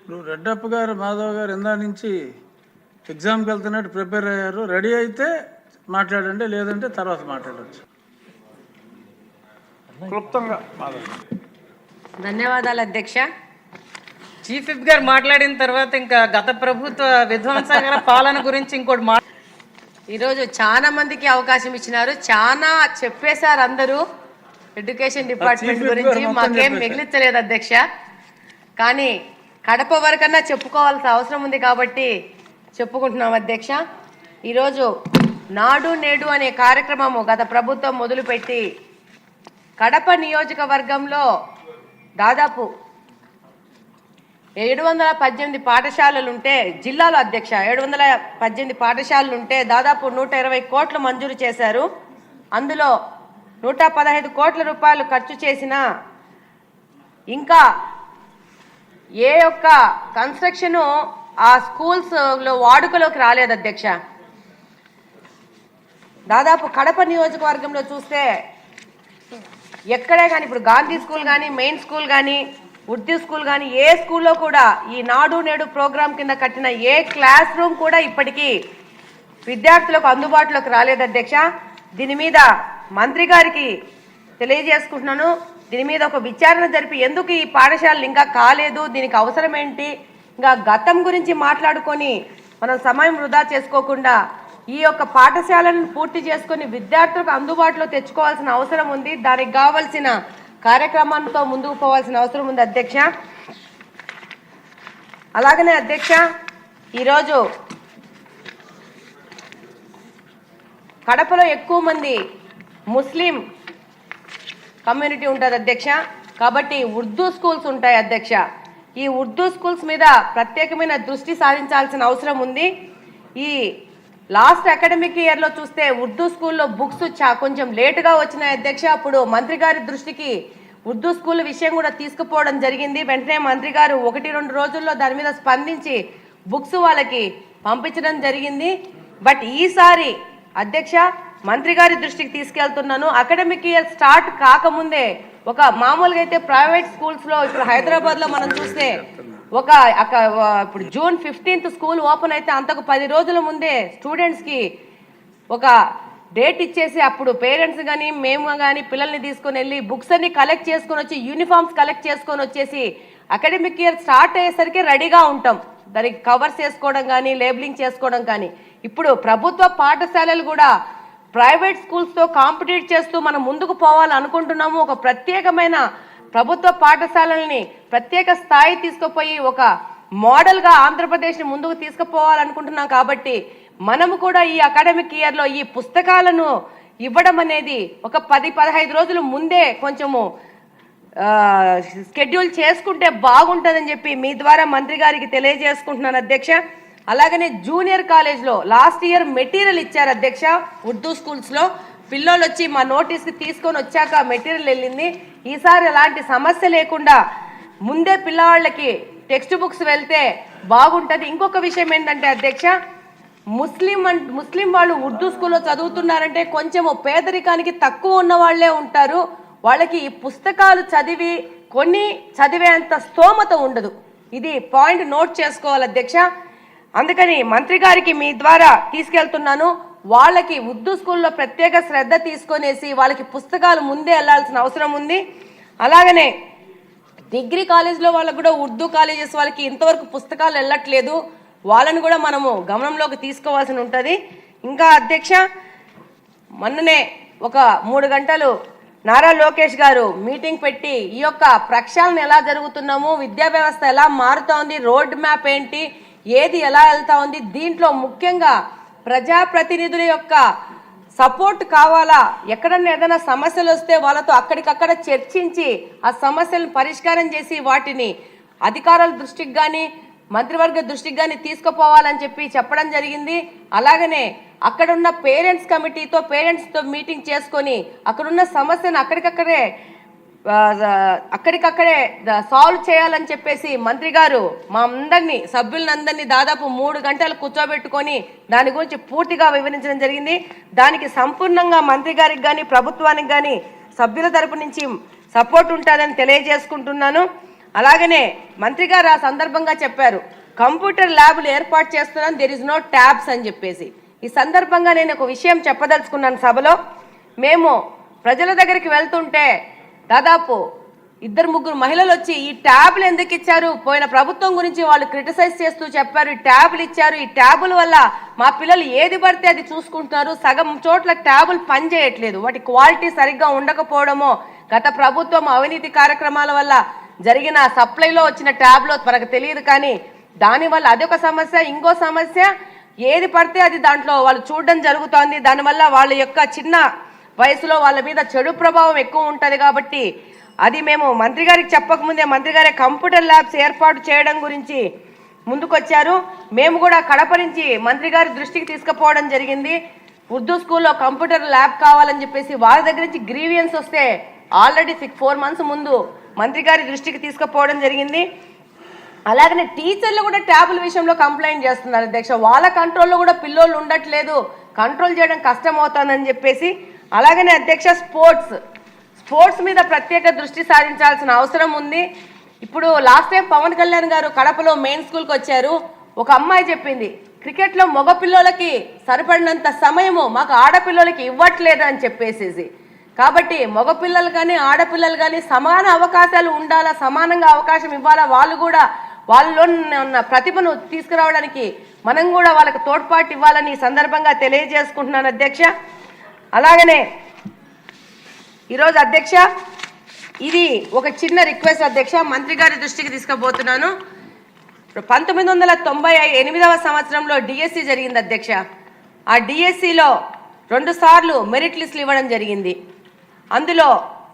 ఇప్పుడు రెడ్డప్ప గారు మాధవ్ గారు ఇందా నుంచి ఎగ్జామ్కి వెళ్తున్నట్టు ప్రిపేర్ అయ్యారు. రెడీ అయితే మాట్లాడండి, లేదంటే తర్వాత మాట్లాడచ్చు. క్లుప్తంగా ధన్యవాదాలు అధ్యక్ష. చీఫ్ విప్ గారు మాట్లాడిన తర్వాత ఇంకా గత ప్రభుత్వ విధ్వంసకర పాలన గురించి ఇంకోటి ఈరోజు చాలా మందికి అవకాశం ఇచ్చినారు, చాలా చెప్పేశారు అందరూ ఎడ్యుకేషన్ డిపార్ట్మెంట్ గురించి. మాకేం మిగిలించలేదు అధ్యక్ష, కానీ కడప వరకన్నా చెప్పుకోవాల్సిన అవసరం ఉంది కాబట్టి చెప్పుకుంటున్నాం అధ్యక్ష. ఈరోజు నాడు నేడు అనే కార్యక్రమము గత ప్రభుత్వం మొదలుపెట్టి కడప నియోజకవర్గంలో దాదాపు 718 పాఠశాలలుంటే, జిల్లాలో అధ్యక్ష 718 పాఠశాలలుంటే దాదాపు 120 కోట్లు మంజూరు చేశారు. అందులో 115 కోట్ల రూపాయలు ఖర్చు చేసిన ఇంకా ఏ ఒక్క కన్స్ట్రక్షను ఆ స్కూల్స్లో వాడుకలోకి రాలేదు అధ్యక్ష. దాదాపు కడప నియోజకవర్గంలో చూస్తే ఎక్కడే కానీ, ఇప్పుడు గాంధీ స్కూల్ కానీ, మెయిన్ స్కూల్ కానీ, ఉర్దూ స్కూల్ కానీ, ఏ స్కూల్లో కూడా ఈ నాడు నేడు ప్రోగ్రాం కింద కట్టిన ఏ క్లాస్ రూమ్ కూడా ఇప్పటికీ విద్యార్థులకు అందుబాటులోకి రాలేదు అధ్యక్ష. దీని మీద మంత్రి గారికి తెలియజేసుకుంటున్నాను. దీని మీద ఒక విచారణ జరిపి ఎందుకు ఈ పాఠశాలలు ఇంకా కాలేదు, దీనికి అవసరం ఏంటి, ఇంకా గతం గురించి మాట్లాడుకొని మనం సమయం వృధా చేసుకోకుండా ఈ యొక్క పాఠశాలను పూర్తి చేసుకొని విద్యార్థులకు అందుబాటులో తెచ్చుకోవాల్సిన అవసరం ఉంది. దానికి కావాల్సిన కార్యక్రమంతో ముందుకు పోవాల్సిన అవసరం ఉంది అధ్యక్ష. అలాగనే అధ్యక్ష, ఈరోజు కడపలో ఎక్కువ మంది ముస్లిం కమ్యూనిటీ ఉంటుంది అధ్యక్ష, కాబట్టి ఉర్దూ స్కూల్స్ ఉంటాయి అధ్యక్ష. ఈ ఉర్దూ స్కూల్స్ మీద ప్రత్యేకమైన దృష్టి సారించాల్సిన అవసరం ఉంది. ఈ లాస్ట్ అకాడమిక్ ఇయర్లో చూస్తే ఉర్దూ స్కూల్లో బుక్స్ కొంచెం లేటుగా వచ్చినాయి అధ్యక్ష. అప్పుడు మంత్రి గారి దృష్టికి ఉర్దూ స్కూల్ విషయం కూడా తీసుకుపోవడం జరిగింది. వెంటనే మంత్రి గారు 1-2 రోజుల్లో దాని మీద స్పందించి బుక్స్ వాళ్ళకి పంపించడం జరిగింది. బట్ ఈసారి అధ్యక్ష మంత్రి గారి దృష్టికి తీసుకెళ్తున్నాను. అకాడమిక్ ఇయర్ స్టార్ట్ కాకముందే ఒక మామూలుగా అయితే ప్రైవేట్ స్కూల్స్లో ఇప్పుడు హైదరాబాద్లో మనం చూస్తే ఇప్పుడు జూన్ 15th స్కూల్ ఓపెన్ అయితే అంతకు 10 రోజుల ముందే స్టూడెంట్స్కి ఒక డేట్ ఇచ్చేసి అప్పుడు పేరెంట్స్ కానీ మేము కానీ పిల్లల్ని తీసుకొని వెళ్ళి బుక్స్ అన్ని కలెక్ట్ చేసుకొని వచ్చి యూనిఫామ్స్ కలెక్ట్ చేసుకొని వచ్చేసి అకాడమిక్ ఇయర్ స్టార్ట్ అయ్యేసరికి రెడీగా ఉంటాం, దానికి కవర్స్ చేసుకోవడం కానీ లేబులింగ్ చేసుకోవడం కానీ. ఇప్పుడు ప్రభుత్వ పాఠశాలలు కూడా ప్రైవేట్ స్కూల్స్తో కాంపిటీట్ చేస్తూ మనం ముందుకు పోవాలనుకుంటున్నాము. ఒక ప్రత్యేకమైన ప్రభుత్వ పాఠశాలల్ని ప్రత్యేక స్థాయి తీసుకుపోయి ఒక మోడల్గా ఆంధ్రప్రదేశ్ని ముందుకు తీసుకుపోవాలనుకుంటున్నాం. కాబట్టి మనము కూడా ఈ అకాడమిక్ ఇయర్లో ఈ పుస్తకాలను ఇవ్వడం అనేది ఒక 10-15 రోజుల ముందే కొంచెము షెడ్యూల్ చేసుకుంటే బాగుంటుందని చెప్పి మీ ద్వారా మంత్రి గారికి తెలియజేసుకుంటున్నాను అధ్యక్ష. అలాగనే జూనియర్ కాలేజ్లో లాస్ట్ ఇయర్ మెటీరియల్ ఇచ్చారు అధ్యక్ష. ఉర్దూ స్కూల్స్లో పిల్లలు వచ్చి మా నోటీస్కి తీసుకొని వచ్చాక మెటీరియల్ వెళ్ళింది. ఈసారి అలాంటి సమస్య లేకుండా ముందే పిల్లవాళ్ళకి టెక్స్ట్ బుక్స్ వెళ్తే బాగుంటుంది. ఇంకొక విషయం ఏంటంటే అధ్యక్ష, ముస్లిం వాళ్ళు ఉర్దూ స్కూల్లో చదువుతున్నారంటే కొంచెము పేదరికానికి తక్కువ ఉన్న వాళ్ళే ఉంటారు. వాళ్ళకి ఈ పుస్తకాలు కొన్ని చదివేంత స్తోమత ఉండదు. ఇది పాయింట్ నోట్ చేసుకోవాలి అధ్యక్ష. అందుకని మంత్రి గారికి మీ ద్వారా తీసుకెళ్తున్నాను. వాళ్ళకి ఉర్దూ స్కూల్లో ప్రత్యేక శ్రద్ధ తీసుకొనేసి వాళ్ళకి పుస్తకాలు ముందే వెళ్ళాల్సిన అవసరం ఉంది. అలాగనే డిగ్రీ కాలేజ్లో వాళ్ళకు కూడా ఉర్దూ కాలేజెస్ వాళ్ళకి ఇంతవరకు పుస్తకాలు వెళ్ళట్లేదు, వాళ్ళని కూడా మనము గమనంలోకి తీసుకోవాల్సి ఉంటుంది. ఇంకా అధ్యక్ష, మొన్ననే ఒక 3 గంటలు నారా లోకేష్ గారు మీటింగ్ పెట్టి ఈ యొక్క ప్రక్షాళన ఎలా జరుగుతున్నాము, విద్యా వ్యవస్థ ఎలా మారుతా ఉంది, రోడ్ మ్యాప్ ఏంటి, ఏది ఎలా వెళ్తా ఉంది, దీంట్లో ముఖ్యంగా ప్రజాప్రతినిధుల యొక్క సపోర్ట్ కావాలా, ఎక్కడన్నా ఏదైనా సమస్యలు వస్తే వాళ్ళతో అక్కడికక్కడ చర్చించి ఆ సమస్యలను పరిష్కారం చేసి వాటిని అధికారుల దృష్టికి కానీ మంత్రివర్గ దృష్టికి కానీ తీసుకుపోవాలని చెప్పడం జరిగింది. అలాగనే అక్కడున్న పేరెంట్స్ కమిటీతో పేరెంట్స్తో మీటింగ్ చేసుకొని అక్కడున్న సమస్యను అక్కడికక్కడే సాల్వ్ చేయాలని చెప్పేసి మంత్రి గారు మా అందరినీ సభ్యులందరినీ దాదాపు 3 గంటలు కూర్చోబెట్టుకొని దాని గురించి పూర్తిగా వివరించడం జరిగింది. దానికి సంపూర్ణంగా మంత్రి గారికి కానీ ప్రభుత్వానికి కానీ సభ్యుల తరపు నుంచి సపోర్ట్ ఉంటుందని తెలియజేసుకుంటున్నాను. అలాగనే మంత్రి గారు ఆ సందర్భంగా చెప్పారు, కంప్యూటర్ ల్యాబ్లు ఏర్పాటు చేస్తున్నాం, దెర్ ఇస్ నో ట్యాబ్స్ అని చెప్పేసి. ఈ సందర్భంగా నేను ఒక విషయం చెప్పదలుచుకున్నాను సభలో. మేము ప్రజల దగ్గరికి వెళ్తుంటే దాదాపు 2-3 మహిళలు వచ్చి ఈ ట్యాబ్లు ఎందుకు ఇచ్చారు, పోయిన ప్రభుత్వం గురించి వాళ్ళు క్రిటిసైజ్ చేస్తూ చెప్పారు, ఈ ట్యాబ్లు ఇచ్చారు, ఈ ట్యాబుల వల్ల మా పిల్లలు ఏది పడితే అది చూసుకుంటున్నారు, సగం చోట్ల ట్యాబులు పనిచేయట్లేదు, వాటి క్వాలిటీ సరిగ్గా ఉండకపోవడమో, గత ప్రభుత్వం అవినీతి కార్యక్రమాల వల్ల జరిగిన సప్లైలో వచ్చిన ట్యాబ్లో మనకు తెలియదు, కానీ దానివల్ల అదొక సమస్య. ఇంకో సమస్య, ఏది పడితే అది దాంట్లో వాళ్ళు చూడడం జరుగుతోంది, దానివల్ల వాళ్ళ యొక్క చిన్న వయసులో వాళ్ళ మీద చెడు ప్రభావం ఎక్కువ ఉంటుంది. కాబట్టి అది మేము మంత్రి గారికి చెప్పకముందే మంత్రి గారే కంప్యూటర్ ల్యాబ్స్ ఏర్పాటు చేయడం గురించి ముందుకొచ్చారు. మేము కూడా కడప నుంచి మంత్రి గారి దృష్టికి తీసుకుపోవడం జరిగింది. ఉర్దూ స్కూల్లో కంప్యూటర్ ల్యాబ్ కావాలని చెప్పేసి వాళ్ళ దగ్గర నుంచి గ్రీవియన్స్ వస్తే ఆల్రెడీ 4 మంత్స్ ముందు మంత్రి గారి దృష్టికి తీసుకుపోవడం జరిగింది. అలాగనే టీచర్లు కూడా ట్యాబుల విషయంలో కంప్లైంట్ చేస్తున్నారు అధ్యక్ష. వాళ్ళ కంట్రోల్లో కూడా పిల్లోళ్ళు ఉండట్లేదు, కంట్రోల్ చేయడం కష్టం అవుతుందని చెప్పేసి. అలాగనే అధ్యక్ష, స్పోర్ట్స్ మీద ప్రత్యేక దృష్టి సారించాల్సిన అవసరం ఉంది. ఇప్పుడు లాస్ట్ టైం పవన్ కళ్యాణ్ గారు కడపలో మెయిన్ స్కూల్కి వచ్చారు. ఒక అమ్మాయి చెప్పింది, క్రికెట్లో మగ పిల్లలకి సరిపడినంత సమయము మాకు ఆడపిల్లలకి ఇవ్వట్లేదు అని చెప్పేసి. కాబట్టి మగపిల్లలు కానీ ఆడపిల్లలు కానీ సమాన అవకాశాలు ఉండాలా, సమానంగా అవకాశం ఇవ్వాలా, వాళ్ళు కూడా వాళ్ళలో ఉన్న ప్రతిభను తీసుకురావడానికి మనం కూడా వాళ్ళకి తోడ్పాటు ఇవ్వాలని ఈ సందర్భంగా తెలియజేసుకుంటున్నాను అధ్యక్ష. అలాగనే ఈరోజు అధ్యక్ష, ఇది ఒక చిన్న రిక్వెస్ట్ అధ్యక్ష, మంత్రి గారి దృష్టికి తీసుకుపోతున్నాను. 1998వ సంవత్సరంలో డిఎస్సి జరిగింది అధ్యక్ష. ఆ డిఎస్సిలో 2 సార్లు మెరిట్ లిస్టులు ఇవ్వడం జరిగింది. అందులో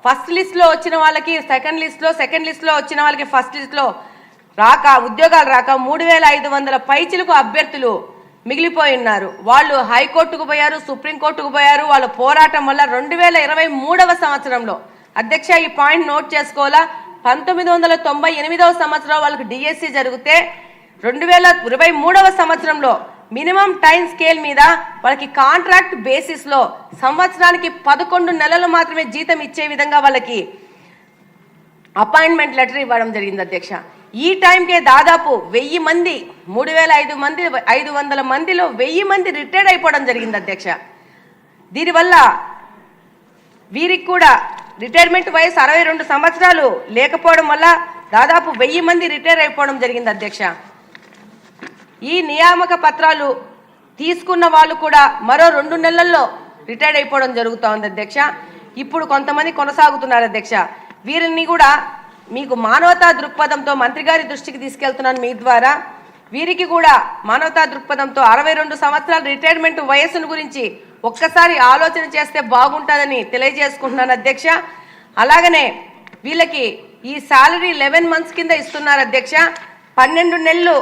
ఫస్ట్ లిస్ట్లో వచ్చిన వాళ్ళకి సెకండ్ లిస్ట్లో వచ్చిన వాళ్ళకి ఫస్ట్ లిస్ట్లో రాక, ఉద్యోగాలు రాక 3500 పైచిలకు అభ్యర్థులు మిగిలిపోయి ఉన్నారు. వాళ్ళు హైకోర్టుకు పోయారు, సుప్రీంకోర్టుకు పోయారు. వాళ్ళ పోరాటం వల్ల 2023వ సంవత్సరంలో అధ్యక్ష, ఈ పాయింట్ నోట్ చేసుకోవాలా, 1998వ సంవత్సరం వాళ్ళకి డిఎస్సి జరిగితే 2023వ సంవత్సరంలో మినిమం టైం స్కేల్ మీద వాళ్ళకి కాంట్రాక్ట్ బేసిస్లో సంవత్సరానికి 11 నెలలు మాత్రమే జీతం ఇచ్చే విధంగా వాళ్ళకి అపాయింట్మెంట్ లెటర్ ఇవ్వడం జరిగింది అధ్యక్ష. ఈ టైంకే దాదాపు 1000 మంది, 3500 మందిలో 1000 మంది రిటైర్డ్ అయిపోవడం జరిగింది అధ్యక్ష. దీనివల్ల వీరికి కూడా రిటైర్మెంట్ వయసు 62 సంవత్సరాలు లేకపోవడం వల్ల దాదాపు 1000 మంది రిటైర్ అయిపోవడం జరిగింది అధ్యక్ష. ఈ నియామక పత్రాలు తీసుకున్న వాళ్ళు కూడా మరో 2 నెలల్లో రిటైర్ అయిపోవడం జరుగుతూ ఉంది అధ్యక్ష. ఇప్పుడు కొంతమంది కొనసాగుతున్నారు అధ్యక్ష. వీరిని కూడా మీకు మానవతా దృక్పథంతో మంత్రి గారి దృష్టికి తీసుకెళ్తున్నాను మీ ద్వారా. వీరికి కూడా మానవతా దృక్పథంతో 62 సంవత్సరాల రిటైర్మెంట్ వయస్సును గురించి ఒక్కసారి ఆలోచన చేస్తే బాగుంటుందని తెలియజేసుకుంటున్నాను అధ్యక్ష. అలాగనే వీళ్ళకి ఈ శాలరీ 11 మంత్స్ కింద ఇస్తున్నారు అధ్యక్ష. 12 నెలలు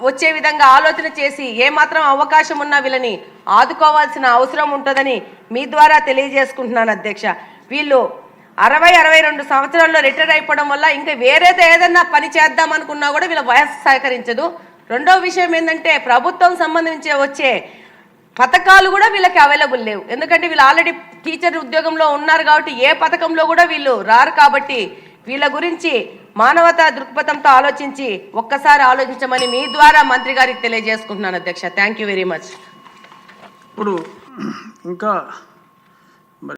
వచ్చే విధంగా ఆలోచన చేసి ఏమాత్రం అవకాశం ఉన్నా వీళ్ళని ఆదుకోవాల్సిన అవసరం ఉంటుందని మీ ద్వారా తెలియజేసుకుంటున్నాను అధ్యక్ష. వీళ్ళు 60-62 సంవత్సరాల్లో రిటైర్ అయిపోవడం వల్ల ఇంకా వేరేదో ఏదన్నా పని చేద్దాం అనుకున్నా కూడా వీళ్ళ వయసు సహకరించదు. రెండో విషయం ఏంటంటే ప్రభుత్వం సంబంధించి వచ్చే పథకాలు కూడా వీళ్ళకి అవైలబుల్ లేవు. ఎందుకంటే వీళ్ళు ఆల్రెడీ టీచర్ ఉద్యోగంలో ఉన్నారు కాబట్టి ఏ పథకంలో కూడా వీళ్ళు రారు. కాబట్టి వీళ్ళ గురించి మానవతా దృక్పథంతో ఆలోచించి ఒక్కసారి ఆలోచించమని మీ ద్వారా మంత్రి గారికి తెలియజేసుకుంటున్నాను అధ్యక్ష. Thank you very much. ఇప్పుడు ఇంకా